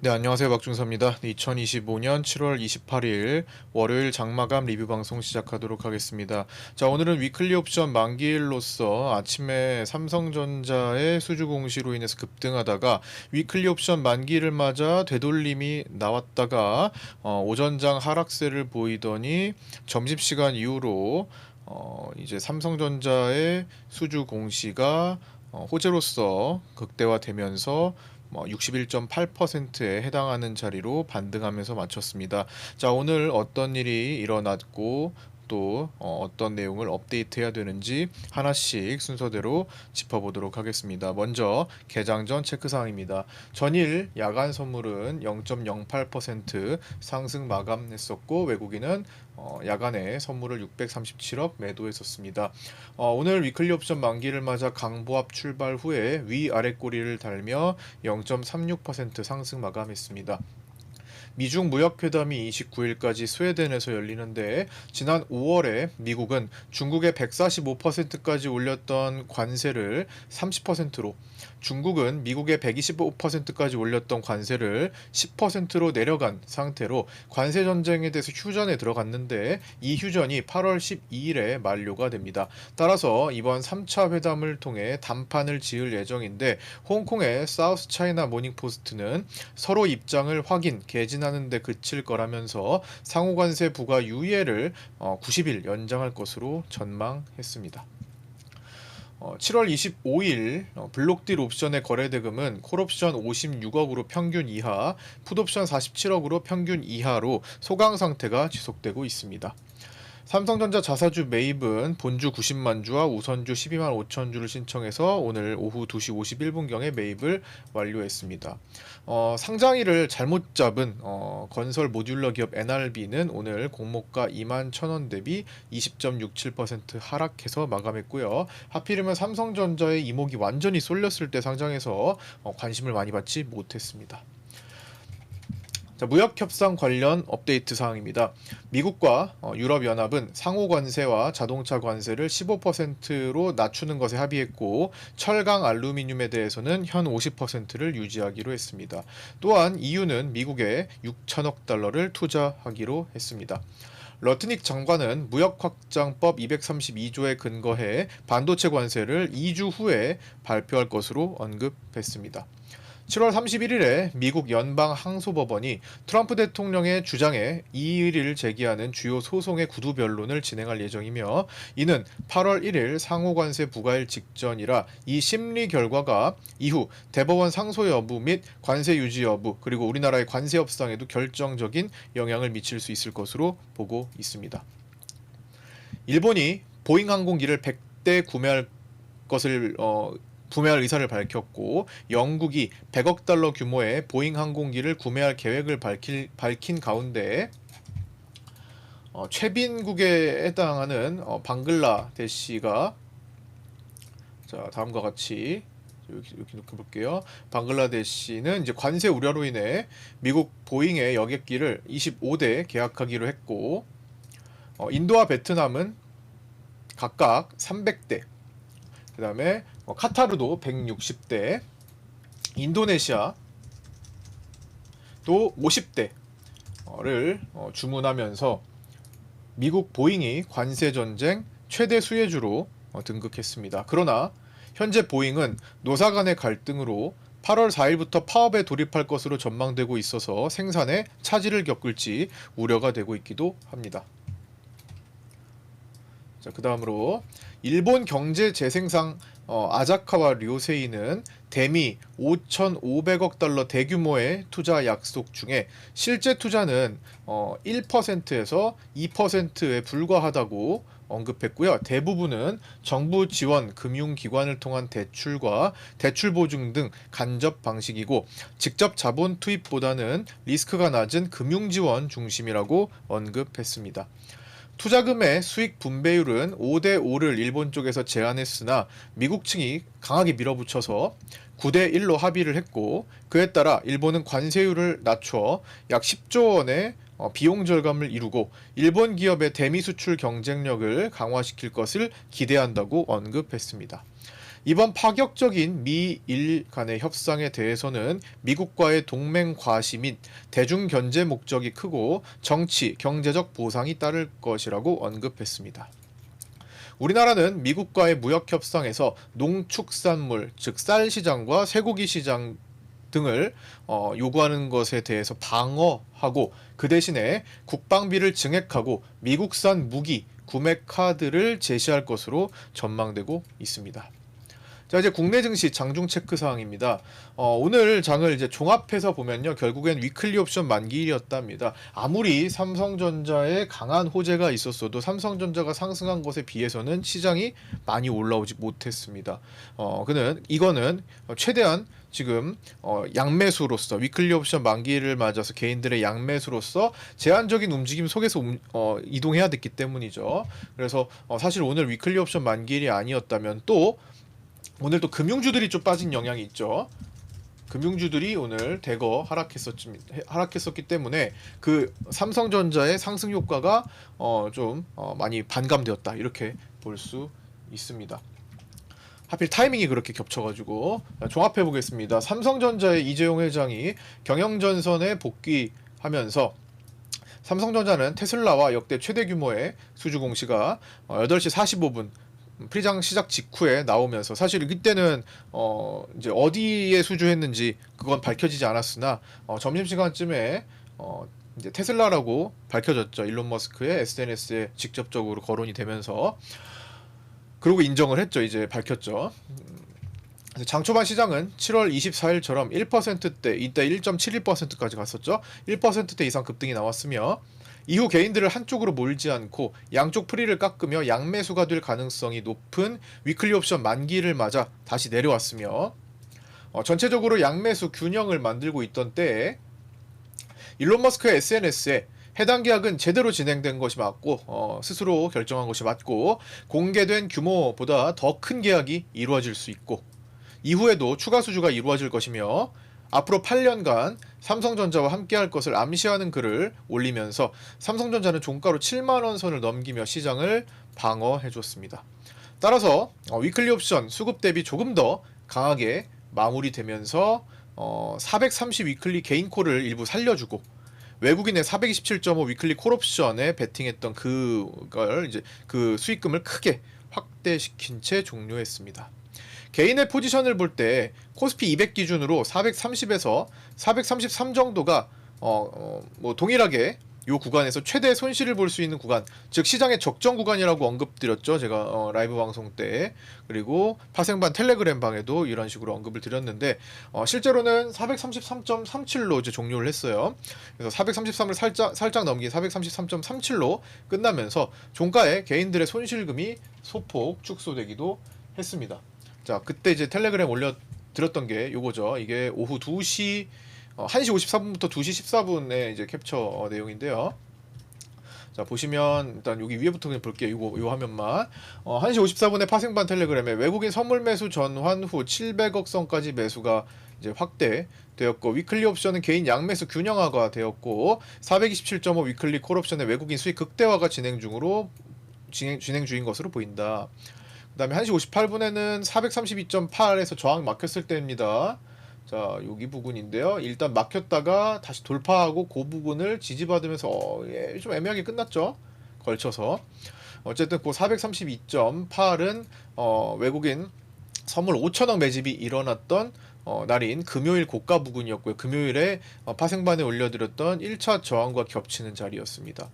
네, 안녕하세요. 박준서입니다. 2025년 7월 28일 월요일 장마감 리뷰 방송 시작하도록 하겠습니다. 자, 오늘은 위클리 옵션 만기일로서 아침에 삼성전자의 수주 공시로 인해서 급등하다가 위클리 옵션 만기를 맞아 되돌림이 나왔다가 오전장 하락세를 보이더니 점심시간 이후로 이제 삼성전자의 수주 공시가 호재로서 극대화되면서 61.8%에 해당하는 자리로 반등하면서 마쳤습니다. 자, 오늘 어떤 일이 일어났고 또 어떤 내용을 업데이트해야 되는지 하나씩 순서대로 짚어보도록 하겠습니다. 먼저 개장 전 체크사항입니다. 전일 야간 선물은 0.08% 상승 마감했었고 외국인은 야간에 선물을 637억 매도했었습니다. 오늘 위클리 옵션 만기를 맞아 강보합 출발 후에 위아래 꼬리를 달며 0.36% 상승 마감했습니다. 미중 무역회담이 29일까지 스웨덴에서 열리는데 지난 5월에 미국은 중국에 145%까지 올렸던 관세를 30%로, 중국은 미국에 125%까지 올렸던 관세를 10%로 내려간 상태로 관세 전쟁에 대해서 휴전에 들어갔는데 이 휴전이 8월 12일에 만료가 됩니다. 따라서 이번 3차 회담을 통해 담판을 지을 예정인데 홍콩의 사우스 차이나 모닝포스트는 서로 입장을 확인, 개진하는 데 그칠 거라면서 상호관세 부과 유예를 90일 연장할 것으로 전망했습니다. 7월 25일 블록딜 옵션의 거래 대금은 콜옵션 56억으로 평균 이하, 풋옵션 47억으로 평균 이하로 소강 상태가 지속되고 있습니다. 삼성전자 자사주 매입은 본주 90만 주와 우선주 12만 5천 주를 신청해서 오늘 오후 2시 51분경에 매입을 완료했습니다. 상장일을 잘못 잡은 건설 모듈러 기업 NRB는 오늘 공모가 2만 1,000원 대비 20.67% 하락해서 마감했고요. 하필이면 삼성전자의 이목이 완전히 쏠렸을 때 상장해서 관심을 많이 받지 못했습니다. 자, 무역협상 관련 업데이트 사항입니다. 미국과 유럽연합은 상호 관세와 자동차 관세를 15%로 낮추는 것에 합의했고 철강 알루미늄에 대해서는 현 50%를 유지하기로 했습니다. 또한 EU는 미국에 6천억 달러를 투자하기로 했습니다. 러트닉 장관은 무역확장법 232조에 근거해 반도체 관세를 2주 후에 발표할 것으로 언급했습니다. 7월 31일에 미국 연방항소법원이 트럼프 대통령의 주장에 이의를 제기하는 주요 소송의 구두 변론을 진행할 예정이며 이는 8월 1일 상호관세 부과일 직전이라 이 심리 결과가 이후 대법원 상소 여부 및 관세 유지 여부 그리고 우리나라의 관세 협상에도 결정적인 영향을 미칠 수 있을 것으로 보고 있습니다. 일본이 보잉 항공기를 100대 구매할 의사를 밝혔고 영국이 100억 달러 규모의 보잉 항공기를 구매할 계획을 밝힌 가운데 최빈국에 해당하는 방글라데시가 자 다음과 같이 이렇게 볼게요. 방글라데시는 이제 관세 우려로 인해 미국 보잉의 여객기를 25대 계약하기로 했고 인도와 베트남은 각각 300대, 그 다음에 카타르도 160대, 인도네시아 또 50대를 주문하면서 미국 보잉이 관세 전쟁 최대 수혜주로 등극했습니다. 그러나 현재 보잉은 노사 간의 갈등으로 8월 4일부터 파업에 돌입할 것으로 전망되고 있어서 생산에 차질을 겪을지 우려가 되고 있기도 합니다. 자, 그 다음으로 일본 경제 재생상 아자카와 료세이는 대미 5,500억 달러 대규모의 투자 약속 중에 실제 투자는 1%에서 2%에 불과하다고 언급했고요. 대부분은 정부 지원 금융기관을 통한 대출과 대출 보증 등 간접 방식이고 직접 자본 투입보다는 리스크가 낮은 금융 지원 중심이라고 언급했습니다. 투자금의 수익 분배율은 5대5를 일본 쪽에서 제안했으나 미국 측이 강하게 밀어붙여서 9대1로 합의를 했고 그에 따라 일본은 관세율을 낮춰 약 10조 원의 비용 절감을 이루고 일본 기업의 대미 수출 경쟁력을 강화시킬 것을 기대한다고 언급했습니다. 이번 파격적인 미일 간의 협상에 대해서는 미국과의 동맹 과시 및 대중 견제 목적이 크고 정치, 경제적 보상이 따를 것이라고 언급했습니다. 우리나라는 미국과의 무역 협상에서 농축산물, 즉 쌀 시장과 쇠고기 시장 등을 요구하는 것에 대해서 방어하고 그 대신에 국방비를 증액하고 미국산 무기 구매 카드를 제시할 것으로 전망되고 있습니다. 자, 이제 국내 증시 장중 체크 사항입니다. 오늘 장을 이제 종합해서 보면요, 결국엔 위클리 옵션 만기일이었답니다. 아무리 삼성전자에 강한 호재가 있었어도 삼성전자가 상승한 것에 비해서는 시장이 많이 올라오지 못했습니다. 이거는 최대한 지금 양매수로서 위클리 옵션 만기를 맞아서 개인들의 양매수로서 제한적인 움직임 속에서 이동해야 됐기 때문이죠. 그래서 사실 오늘 위클리 옵션 만기일이 아니었다면 또 오늘 또 금융주들이 좀 빠진 영향이 있죠. 금융주들이 오늘 대거 하락했었기 때문에 그 삼성전자의 상승 효과가 좀 많이 반감되었다, 이렇게 볼 수 있습니다. 하필 타이밍이 그렇게 겹쳐가지고 종합해 보겠습니다. 삼성전자의 이재용 회장이 경영전선에 복귀하면서 삼성전자는 테슬라와 역대 최대 규모의 수주 공시가 8시 45분 프리장 시작 직후에 나오면서, 사실 이때는 이제 어디에 수주했는지 그건 밝혀지지 않았으나 점심시간쯤에 이제 테슬라라고 밝혀졌죠. 일론 머스크의 SNS에 직접적으로 거론이 되면서, 그리고 인정을 했죠. 이제 밝혔죠. 장 초반 시장은 7월 24일처럼 1%대, 이때 1.71%까지 갔었죠. 1%대 이상 급등이 나왔으며, 이후 개인들을 한쪽으로 몰지 않고 양쪽 프리를 깎으며 양매수가 될 가능성이 높은 위클리 옵션 만기를 맞아 다시 내려왔으며, 전체적으로 양매수 균형을 만들고 있던 때에 일론 머스크의 SNS에 해당 계약은 제대로 진행된 것이 맞고 스스로 결정한 것이 맞고 공개된 규모보다 더 큰 계약이 이루어질 수 있고 이후에도 추가 수주가 이루어질 것이며 앞으로 8년간 삼성전자와 함께할 것을 암시하는 글을 올리면서 삼성전자는 종가로 7만원 선을 넘기며 시장을 방어해줬습니다. 따라서 위클리 옵션 수급 대비 조금 더 강하게 마무리되면서 430 위클리 개인콜을 일부 살려주고 외국인의 427.5 위클리 콜옵션에 베팅했던 그걸 이제 그 수익금을 크게 확대시킨 채 종료했습니다. 개인의 포지션을 볼 때 코스피 200 기준으로 430에서 433 정도가 뭐 동일하게 이 구간에서 최대 손실을 볼 수 있는 구간, 즉 시장의 적정 구간이라고 언급드렸죠. 제가 라이브 방송 때, 그리고 파생반 텔레그램 방에도 이런 식으로 언급을 드렸는데 실제로는 433.37로 이제 종료를 했어요. 그래서 433을 살짝 넘긴 433.37로 끝나면서 종가에 개인들의 손실금이 소폭 축소되기도 했습니다. 자, 그때 이제 텔레그램 올려드렸던 게 요거죠. 이게 오후 1시 54분부터 2시 14분에 이제 캡처 내용인데요. 자, 보시면 일단 여기 위에부터 그냥 볼게요. 요 화면만. 1시 54분에 파생반 텔레그램에 외국인 선물 매수 전환 후 700억 선까지 매수가 이제 확대되었고, 위클리 옵션은 개인 양매수 균형화가 되었고, 427.5 위클리 콜옵션의 외국인 수익 극대화가 진행 중인 것으로 보인다. 그 다음에 1시 58분에는 432.8에서 저항 막혔을 때입니다. 자, 여기 부분인데요. 일단 막혔다가 다시 돌파하고 그 부분을 지지받으면서 좀 애매하게 끝났죠. 걸쳐서. 어쨌든 그 432.8은 외국인 선물 5천억 매집이 일어났던 날인 금요일 고가 부근이었고요. 금요일에 파생반에 올려드렸던 1차 저항과 겹치는 자리였습니다.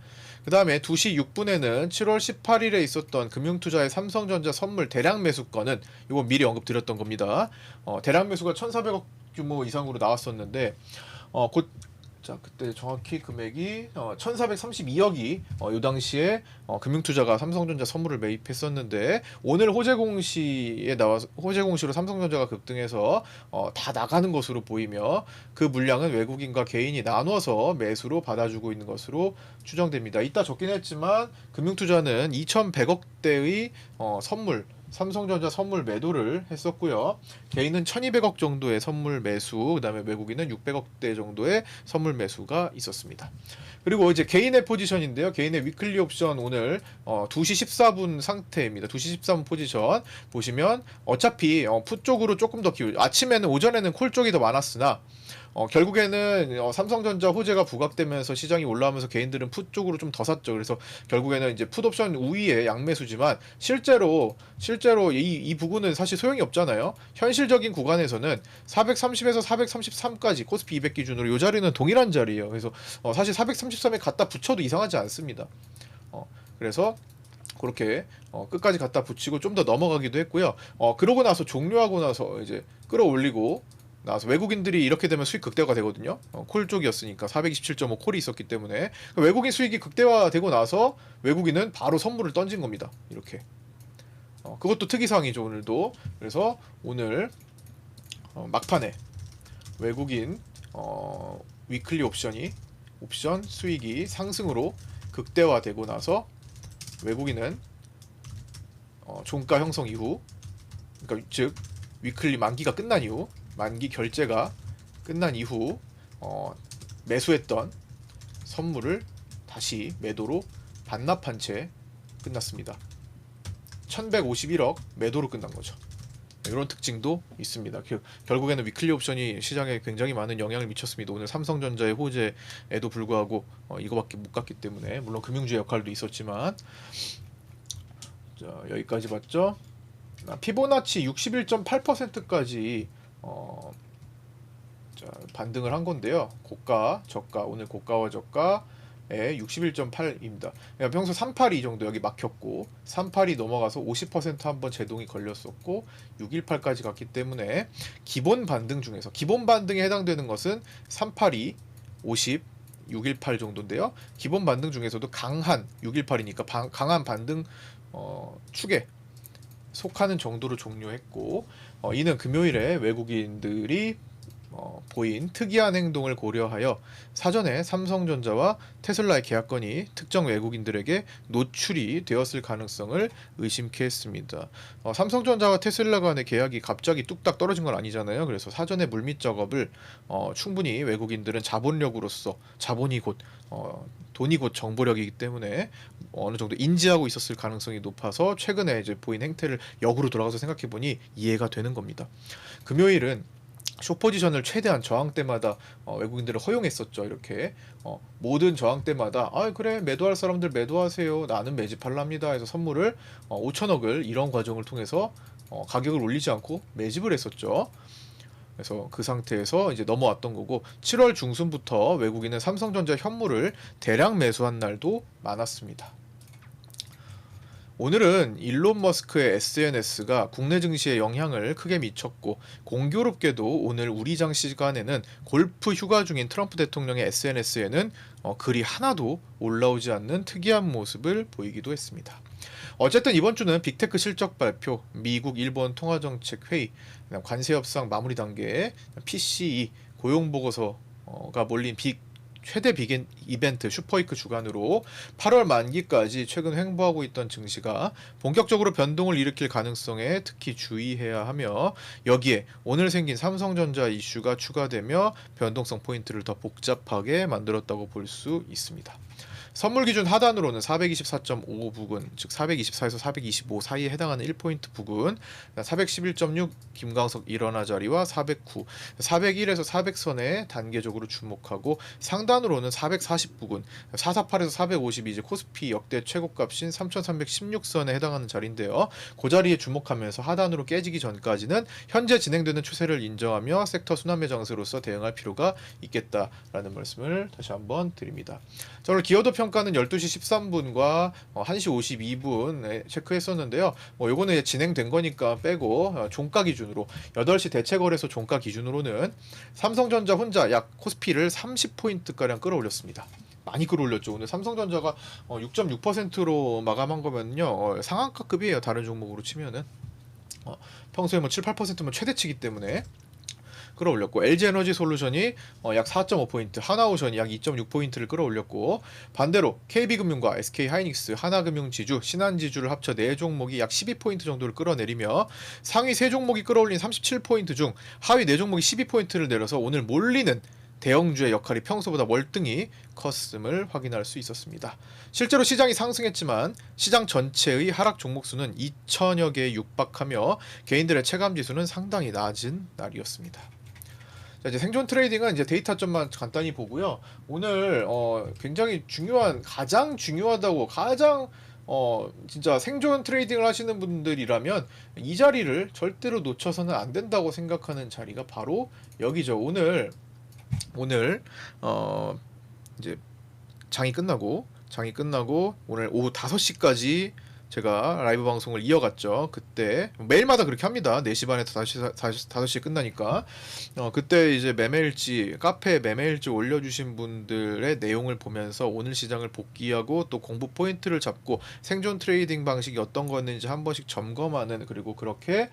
그 다음에 2시 6분에는 7월 18일에 있었던 금융투자의 삼성전자 선물 대량 매수건은 이거 미리 언급드렸던 겁니다. 대량 매수가 1,400억 규모 이상으로 나왔었는데 그때 정확히 금액이 1,432억이 요 당시에 금융투자가 삼성전자 선물을 매입했었는데, 오늘 호재 공시로 삼성전자가 급등해서 다 나가는 것으로 보이며 그 물량은 외국인과 개인이 나눠서 매수로 받아주고 있는 것으로 추정됩니다. 이따 적긴 했지만 금융투자는 2,100억대의 선물 삼성전자 선물 매도를 했었고요. 개인은 1200억 정도의 선물 매수, 그다음에 외국인은 600억대 정도의 선물 매수가 있었습니다. 그리고 이제 개인의 포지션인데요. 개인의 위클리 옵션 오늘 2시 14분 상태입니다. 2시 14분 포지션 보시면 어차피 풋 쪽으로 조금 더 아침에는 오전에는 콜 쪽이 더 많았으나 결국에는 삼성전자 호재가 부각되면서 시장이 올라오면서 개인들은 풋 쪽으로 좀 더 샀죠. 그래서 결국에는 이제 풋 옵션 우위에 양매수지만 실제로 이 부분은 사실 소용이 없잖아요. 현실적인 구간에서는 430에서 433까지 코스피 200 기준으로 이 자리는 동일한 자리예요. 그래서 사실 433에 갖다 붙여도 이상하지 않습니다. 그래서 그렇게 끝까지 갖다 붙이고 좀 더 넘어가기도 했고요. 그러고 나서 종료하고 나서 이제 끌어올리고 나서 외국인들이 이렇게 되면 수익 극대화가 되거든요. 콜 쪽이었으니까 427.5 콜이 있었기 때문에 외국인 수익이 극대화되고 나서 외국인은 바로 선물을 던진 겁니다. 이렇게. 그것도 특이사항이죠, 오늘도. 그래서 오늘 막판에 외국인 위클리 옵션 수익이 상승으로 극대화되고 나서 외국인은 종가 형성 이후, 그러니까 즉 위클리 만기가 끝난 이후, 만기 결제가 끝난 이후 매수했던 선물을 다시 매도로 반납한 채 끝났습니다. 1151억 매도로 끝난 거죠. 이런 특징도 있습니다. 결국에는 위클리 옵션이 시장에 굉장히 많은 영향을 미쳤습니다. 오늘 삼성전자의 호재에도 불구하고 이거밖에 못 갔기 때문에, 물론 금융주의 역할도 있었지만. 자, 여기까지 봤죠. 피보나치 61.8%까지 반등을 한 건데요. 고가, 저가, 오늘 고가와 저가에 61.8입니다. 그러니까 평소 382 정도 여기 막혔고 382 넘어가서 50% 한번 제동이 걸렸었고 618까지 갔기 때문에 기본 반등 중에서, 기본 반등에 해당되는 것은 382, 50, 618 정도인데요. 기본 반등 중에서도 강한 618이니까 강한 반등 축에 속하는 정도로 종료했고, 이는 금요일에 외국인들이 보인 특이한 행동을 고려하여 사전에 삼성전자와 테슬라의 계약건이 특정 외국인들에게 노출이 되었을 가능성을 의심케 했습니다. 삼성전자와 테슬라 간의 계약이 갑자기 뚝딱 떨어진 건 아니잖아요. 그래서 사전에 물밑 작업을 충분히 외국인들은 자본력으로서, 돈이 곧 정보력이기 때문에 어느 정도 인지하고 있었을 가능성이 높아서 최근에 이제 보인 행태를 역으로 돌아가서 생각해보니 이해가 되는 겁니다. 금요일은 숏포지션을 최대한 저항대마다 외국인들을 허용했었죠. 이렇게 모든 저항대마다 그래 매도할 사람들 매도하세요, 나는 매집할랍니다 해서 선물을 5천억을 이런 과정을 통해서 가격을 올리지 않고 매집을 했었죠. 그래서 그 상태에서 이제 넘어왔던 거고, 7월 중순부터 외국인은 삼성전자 현물을 대량 매수한 날도 많았습니다. 오늘은 일론 머스크의 SNS가 국내 증시에 영향을 크게 미쳤고, 공교롭게도 오늘 우리장 시간에는 골프 휴가 중인 트럼프 대통령의 SNS에는 글이 하나도 올라오지 않는 특이한 모습을 보이기도 했습니다. 어쨌든 이번 주는 빅테크 실적 발표, 미국, 일본 통화정책 회의, 관세 협상 마무리 단계, PCE 고용보고서가 몰린 최대 빅 이벤트 슈퍼위크 주간으로 8월 만기까지 최근 횡보하고 있던 증시가 본격적으로 변동을 일으킬 가능성에 특히 주의해야 하며, 여기에 오늘 생긴 삼성전자 이슈가 추가되며 변동성 포인트를 더 복잡하게 만들었다고 볼 수 있습니다. 선물 기준 하단으로는 424.5 부근, 즉 424에서 425 사이에 해당하는 1포인트 부근, 411.6 김광석 일어나 자리와 409, 401에서 400선에 단계적으로 주목하고, 상단으로는 440 부근, 448에서 450이 이제 코스피 역대 최고값인 3316선에 해당하는 자리인데요. 그 자리에 주목하면서 하단으로 깨지기 전까지는 현재 진행되는 추세를 인정하며 섹터 순환매 장세로서 대응할 필요가 있겠다라는 말씀을 다시 한번 드립니다. 자, 오늘 기어도 평가는 12시 13분과 1시 52분에 체크했었는데요. 요거는 진행된 거니까 빼고 종가 기준으로 8시 대체거래소 종가 기준으로는 삼성전자 혼자 약 코스피를 30포인트가량 끌어올렸습니다. 많이 끌어올렸죠. 오늘 삼성전자가 6.6%로 마감한 거면요, 상한가급이에요. 다른 종목으로 치면은 평소에 7, 8%면 최대치기 때문에. 끌어올렸고 LG에너지솔루션이 약 4.5포인트, 하나오션이 약 2.6포인트를 끌어올렸고 반대로 KB금융과 SK하이닉스, 하나금융지주, 신한지주를 합쳐 4종목이 약 12포인트 정도를 끌어내리며 상위 3종목이 끌어올린 37포인트 중 하위 4종목이 12포인트를 내려서 오늘 몰리는 대형주의 역할이 평소보다 월등히 컸음을 확인할 수 있었습니다. 실제로 시장이 상승했지만 시장 전체의 하락 종목 수는 2천여 개에 육박하며 개인들의 체감 지수는 상당히 낮은 날이었습니다. 자, 이제 생존 트레이딩은 이제 데이터점만 간단히 보고요. 오늘 굉장히 중요한, 가장 중요하다고, 가장 진짜 생존 트레이딩을 하시는 분들이라면 이 자리를 절대로 놓쳐서는 안 된다고 생각하는 자리가 바로 여기죠. 오늘 이제 장이 끝나고 오늘 오후 5시까지 제가 라이브 방송을 이어갔죠. 그때 매일마다 그렇게 합니다. 4시 반에서 5시에 끝나니까 그때 이제 매매일지, 카페에 매매일지 올려주신 분들의 내용을 보면서 오늘 시장을 복귀하고 또 공부 포인트를 잡고 생존 트레이딩 방식이 어떤 거였는지 한 번씩 점검하는, 그리고 그렇게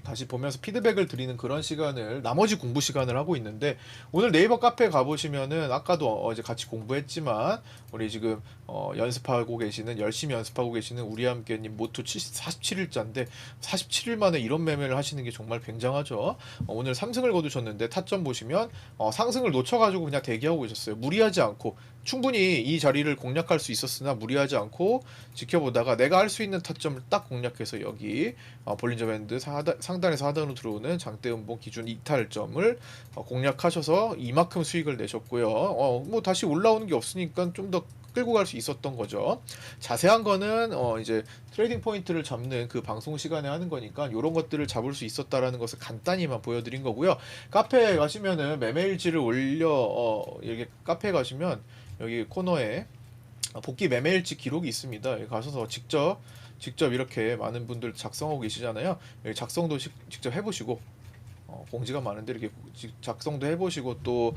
다시 보면서 피드백을 드리는 그런 시간을, 나머지 공부 시간을 하고 있는데, 오늘 네이버 카페에 가보시면은 아까도 어제 같이 공부했지만 우리 지금 연습하고 계시는, 열심히 연습하고 계시는 우리 함께님 모토 47일자인데 47일 만에 이런 매매를 하시는 게 정말 굉장하죠. 오늘 3승을 거두셨는데 타점 보시면 상승을 놓쳐가지고 그냥 대기하고 계셨어요. 무리하지 않고 충분히 이 자리를 공략할 수 있었으나 무리하지 않고 지켜보다가 내가 할 수 있는 타점을 딱 공략해서 여기 볼린저 밴드 상단에서 하단으로 들어오는 장대 음봉 기준 이탈점을 공략하셔서 이만큼 수익을 내셨고요. 뭐 다시 올라오는 게 없으니까 좀 더 끌고 갈 수 있었던 거죠. 자세한 거는 이제 트레이딩 포인트를 잡는 그 방송 시간에 하는 거니까 이런 것들을 잡을 수 있었다라는 것을 간단히만 보여드린 거고요. 카페에 가시면은 매매일지를 올려 이렇게 카페에 가시면 여기 코너에 복귀 매매일지 기록이 있습니다. 여기 가셔서 직접 이렇게 많은 분들 작성하고 계시잖아요. 여기 작성도 직접 해보시고 공지가 많은데 이렇게 작성도 해보시고 또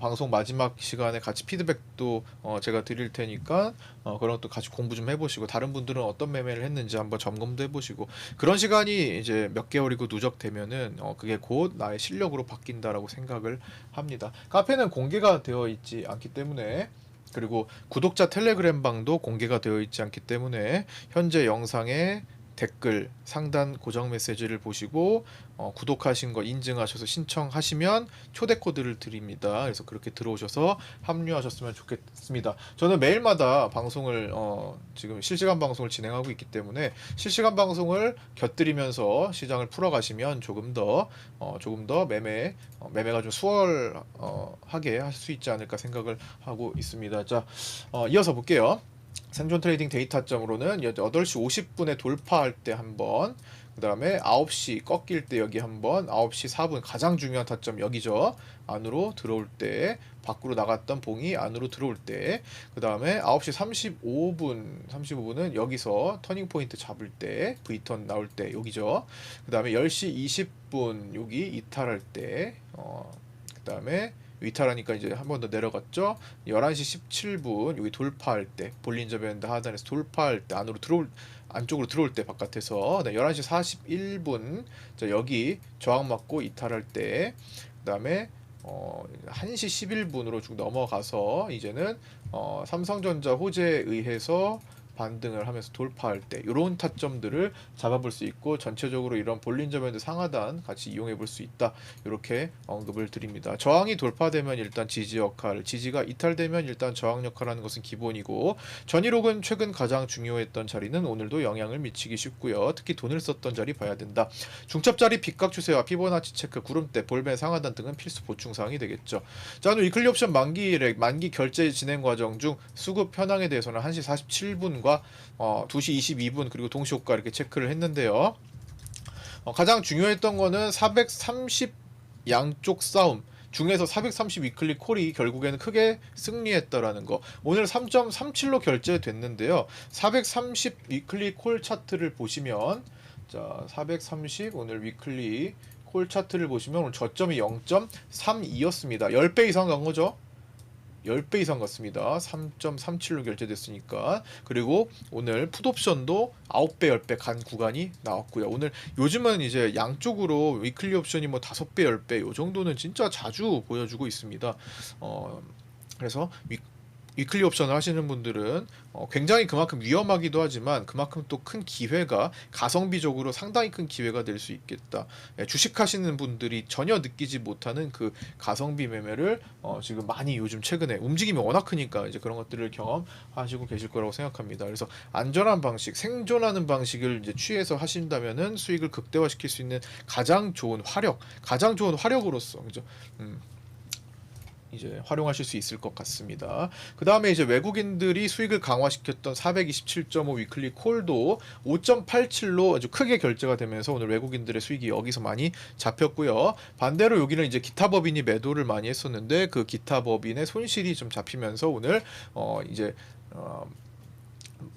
방송 마지막 시간에 같이 피드백도 제가 드릴 테니까 그런 것도 같이 공부 좀 해보시고, 다른 분들은 어떤 매매를 했는지 한번 점검도 해보시고, 그런 시간이 이제 몇 개월이고 누적되면은 그게 곧 나의 실력으로 바뀐다라고 생각을 합니다. 카페는 공개가 되어 있지 않기 때문에, 그리고 구독자 텔레그램 방도 공개가 되어 있지 않기 때문에 현재 영상에 댓글 상단 고정 메시지를 보시고 구독하신 거 인증하셔서 신청하시면 초대 코드를 드립니다. 그래서 그렇게 들어오셔서 합류하셨으면 좋겠습니다. 저는 매일마다 방송을 지금 실시간 방송을 진행하고 있기 때문에 실시간 방송을 곁들이면서 시장을 풀어가시면 조금 더 매매가 좀 수월하게 할 수 있지 않을까 생각을 하고 있습니다. 자, 이어서 볼게요. 생존 트레이딩 데이터점으로는 8시 50분에 돌파할 때 한번, 그 다음에 9시 꺾일 때 여기 한번, 9시 4분 가장 중요한 타점 여기죠. 안으로 들어올 때, 밖으로 나갔던 봉이 안으로 들어올 때, 그 다음에 9시 35분은 여기서 터닝 포인트 잡을 때, V턴 나올 때 여기죠. 그 다음에 10시 20분 여기 이탈할 때, 그 다음에 이탈하니까 이제 한 번 더 내려갔죠. 11시 17분 여기 돌파할 때, 볼린저 밴드 하단에서 돌파할 때 안쪽으로 들어올 때 바깥에서, 11시 41분 자 여기 저항 맞고 이탈할 때, 그다음에 1시 11분으로 쭉 넘어가서 이제는 삼성전자 호재에 의해서 반등을 하면서 돌파할 때 이런 타점들을 잡아볼 수 있고, 전체적으로 이런 볼린저 밴드 상하단 같이 이용해 볼 수 있다, 이렇게 언급을 드립니다. 저항이 돌파되면 일단 지지 역할, 지지가 이탈되면 일단 저항 역할하는 것은 기본이고, 전일옥은 최근 가장 중요했던 자리는 오늘도 영향을 미치기 쉽고요. 특히 돈을 썼던 자리 봐야 된다. 중첩 자리 빗각 추세와 피보나치 체크, 구름대, 볼벤 상하단 등은 필수 보충사항이 되겠죠. 자, 오늘 위클리 옵션 만기 결제 진행 과정 중 수급 현황에 대해서는 1시 47분 2시 22분 그리고 동시효과 이렇게 체크를 했는데요. 가장 중요했던 거는 430 양쪽 싸움 중에서 430 위클리 콜이 결국에는 크게 승리했다라는 거. 오늘 3.37로 결제됐는데요. 430 위클리 콜 차트를 보시면, 자 430 오늘 위클리 콜 차트를 보시면 오늘 저점이 0.32였습니다. 10배 이상 간 거죠. 10배 이상 갔습니다. 3.37로 결제됐으니까. 그리고 오늘 풋옵션도 9배, 10배 간 구간이 나왔고요. 오늘 요즘은 이제 양쪽으로 위클리 옵션이 뭐 5배, 10배 요 정도는 진짜 자주 보여주고 있습니다. 그래서 위클리 옵션을 하시는 분들은 굉장히 그만큼 위험하기도 하지만 그만큼 또 큰 기회가 가성비적으로 상당히 큰 기회가 될 수 있겠다. 주식하시는 분들이 전혀 느끼지 못하는 그 가성비 매매를 지금 많이 요즘 최근에 움직임이 워낙 크니까 이제 그런 것들을 경험하시고 계실 거라고 생각합니다. 그래서 안전한 방식, 생존하는 방식을 이제 취해서 하신다면은 수익을 극대화시킬 수 있는 가장 좋은 화력으로서 그죠? 이제 활용하실 수 있을 것 같습니다. 그 다음에 이제 외국인들이 수익을 강화시켰던 427.5 위클리 콜도 5.87로 아주 크게 결제가 되면서 오늘 외국인들의 수익이 여기서 많이 잡혔고요. 반대로 여기는 이제 기타 법인이 매도를 많이 했었는데 그 기타 법인의 손실이 좀 잡히면서 오늘 이제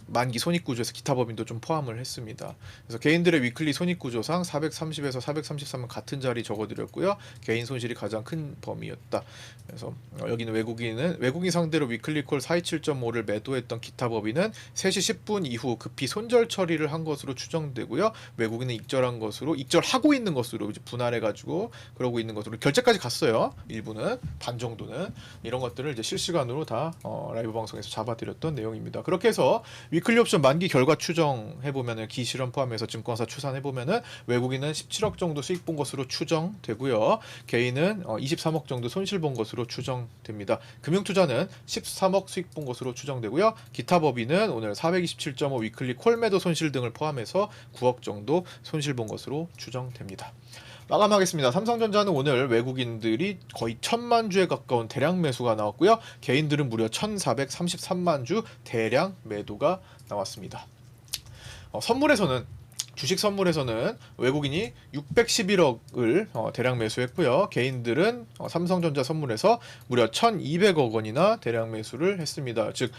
만기 손익구조에서 기타 법인도 좀 포함을 했습니다. 그래서 개인들의 위클리 손익구조상 430에서 433은 같은 자리 적어드렸고요. 개인 손실이 가장 큰 범위였다. 그래서 여기는 외국인 상대로 위클리 콜 427.5를 매도했던 기타 법인은 3시 10분 이후 급히 손절 처리를 한 것으로 추정되고요. 외국인은 익절하고 있는 것으로 이제 분할해가지고 그러고 있는 것으로 결제까지 갔어요. 일부는 반 정도는 이런 것들을 이제 실시간으로 다 라이브 방송에서 잡아드렸던 내용입니다. 그렇게 해서 위클리 옵션 만기 결과 추정해보면은 기실현 포함해서 증권사 추산해보면은 외국인은 17억 정도 수익 본 것으로 추정되고요. 개인은 23억 정도 손실 본 것으로 추정됩니다. 금융투자는 13억 수익 본 것으로 추정되고요. 기타 법인은 오늘 427.5 위클리 콜매도 손실 등을 포함해서 9억 정도 손실 본 것으로 추정됩니다. 마감하겠습니다. 삼성전자는 오늘 외국인들이 거의 1000만 주에 가까운 대량 매수가 나왔고요. 개인들은 무려 1433만 주 대량 매도가 나왔습니다. 주식 선물에서는 외국인이 611억을 대량 매수했고요. 개인들은 삼성전자 선물에서 무려 1200억 원이나 대량 매수를 했습니다. 즉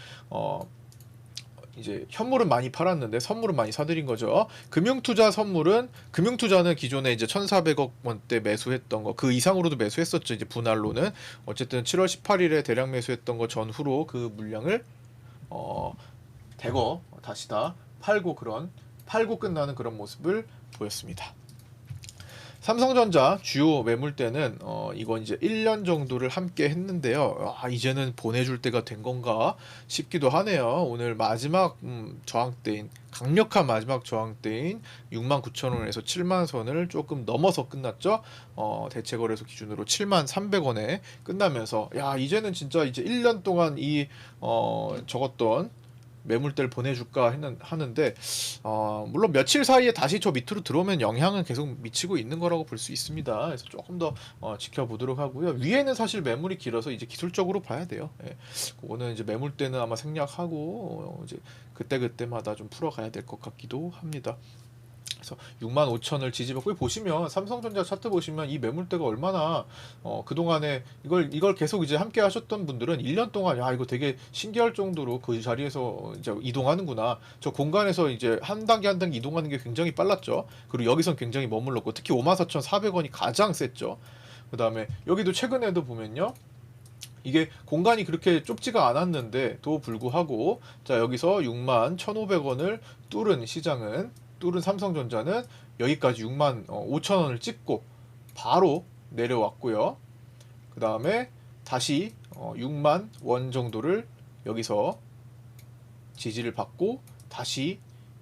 이제 현물은 많이 팔았는데 선물은 많이 사들인 거죠. 금융투자는 기존에 이제 1,400억 원대 매수했던 거 그 이상으로도 매수했었죠. 이제 분할로는 어쨌든 7월 18일에 대량 매수했던 거 전후로 그 물량을 대거 다시 다 팔고 끝나는 그런 모습을 보였습니다. 삼성전자 주요 매물대는 이건 이제 1년 정도를 함께 했는데요. 이제는 보내줄 때가 된 건가 싶기도 하네요. 오늘 마지막 저항대인 강력한 마지막 저항대인 69,000원에서 70,000선을 조금 넘어서 끝났죠. 대체거래소 기준으로 73,300원에 끝나면서 이제는 진짜 이제 1년 동안 적었던 매물대를 보내줄까 하는데 물론 며칠 사이에 다시 저 밑으로 들어오면 영향은 계속 미치고 있는 거라고 볼 수 있습니다. 그래서 조금 더 지켜보도록 하고요. 위에는 사실 매물이 길어서 이제 기술적으로 봐야 돼요. 그거는 이제 매물대는 아마 생략하고 이제 그때마다 좀 풀어가야 될 것 같기도 합니다. 그래서 65,000을 지지받고 보시면 삼성전자 차트 보시면 이 매물대가 얼마나 그동안에 이걸 계속 이제 함께 하셨던 분들은 1년 동안 이거 되게 신기할 정도로 그 자리에서 이제 이동하는구나. 저 공간에서 이제 한 단계 한 단계 이동하는 게 굉장히 빨랐죠. 그리고 여기선 굉장히 머물렀고 특히 54,400원이 가장 셌죠. 그다음에 여기도 최근에도 보면요. 이게 공간이 그렇게 좁지가 않았는데도 불구하고 여기서 61,500원을 뚫은 삼성전자는 여기까지 65,000원을 찍고 바로 내려왔고요. 그 다음에 다시 6만 원 정도를 여기서 지지를 받고 다시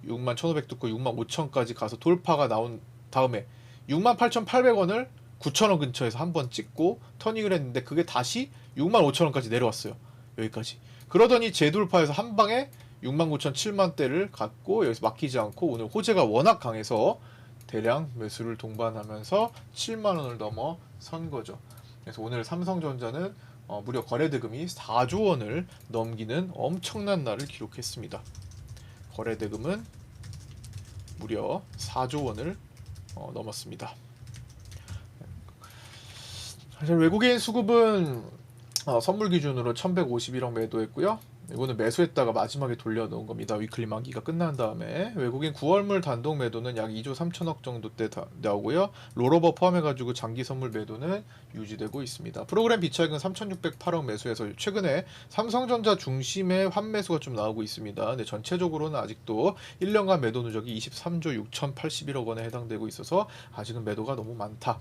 61,500 뚫고 65,000까지 가서 돌파가 나온 다음에 68,800원을 9,000원 근처에서 한번 찍고 터닝을 했는데 그게 다시 65,000원까지 내려왔어요. 여기까지. 그러더니 재돌파해서 한 방에 69,000, 7만대를 갖고 여기서 막히지 않고 오늘 호재가 워낙 강해서 대량 매수를 동반하면서 7만원을 넘어선 거죠. 그래서 오늘 삼성전자는 무려 거래대금이 4조 원을 넘기는 엄청난 날을 기록했습니다. 거래대금은 무려 4조 원을 넘었습니다. 사실 외국인 수급은 선물 기준으로 1,151억 매도했고요. 이거는 매수했다가 마지막에 돌려놓은 겁니다. 위클리 만기가 끝난 다음에 외국인 9월물 단독 매도는 약 2조 3천억 정도 대 나오고요. 롤오버 포함해가지고 장기 선물 매도는 유지되고 있습니다. 프로그램 비차익은 3,608억 매수해서 최근에 삼성전자 중심의 환매수가 좀 나오고 있습니다. 근데 전체적으로는 아직도 1년간 매도 누적이 23조 6,081억 원에 해당되고 있어서 아직은 매도가 너무 많다.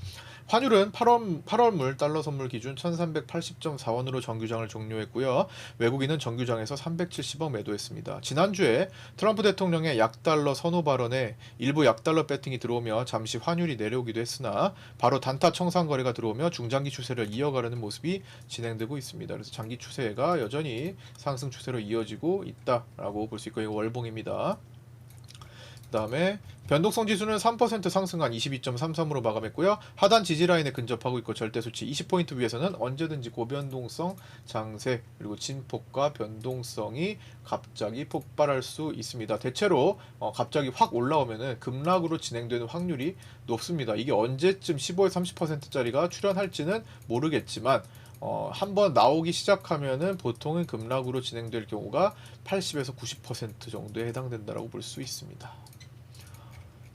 환율은 8월물 달러 선물 기준 1,380.4원으로 정규장을 종료했고요. 외국인은 정규장에서 370억 매도했습니다. 지난주에 트럼프 대통령의 약달러 선호 발언에 일부 약달러 배팅이 들어오며 잠시 환율이 내려오기도 했으나 바로 단타 청산 거래가 들어오며 중장기 추세를 이어가려는 모습이 진행되고 있습니다. 그래서 장기 추세가 여전히 상승 추세로 이어지고 있다라고 볼 수 있고, 이거 월봉입니다. 그 다음에 변동성 지수는 3% 상승한 22.33으로 마감했고요. 하단 지지라인에 근접하고 있고 절대수치 20포인트 위에서는 언제든지 고변동성 장세 그리고 진폭과 변동성이 갑자기 폭발할 수 있습니다. 대체로 갑자기 확 올라오면은 급락으로 진행되는 확률이 높습니다. 이게 언제쯤 15에서 30%짜리가 출현할지는 모르겠지만 한번 나오기 시작하면은 보통은 급락으로 진행될 경우가 80에서 90% 정도에 해당된다라고 볼 수 있습니다.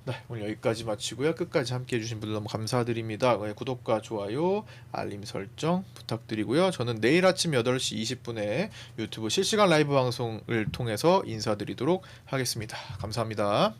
네, 오늘 여기까지 마치고요. 끝까지 함께 해주신 분들 너무 감사드립니다. 구독과 좋아요, 알림 설정 부탁드리고요. 저는 내일 아침 8시 20분에 유튜브 실시간 라이브 방송을 통해서 인사드리도록 하겠습니다. 감사합니다.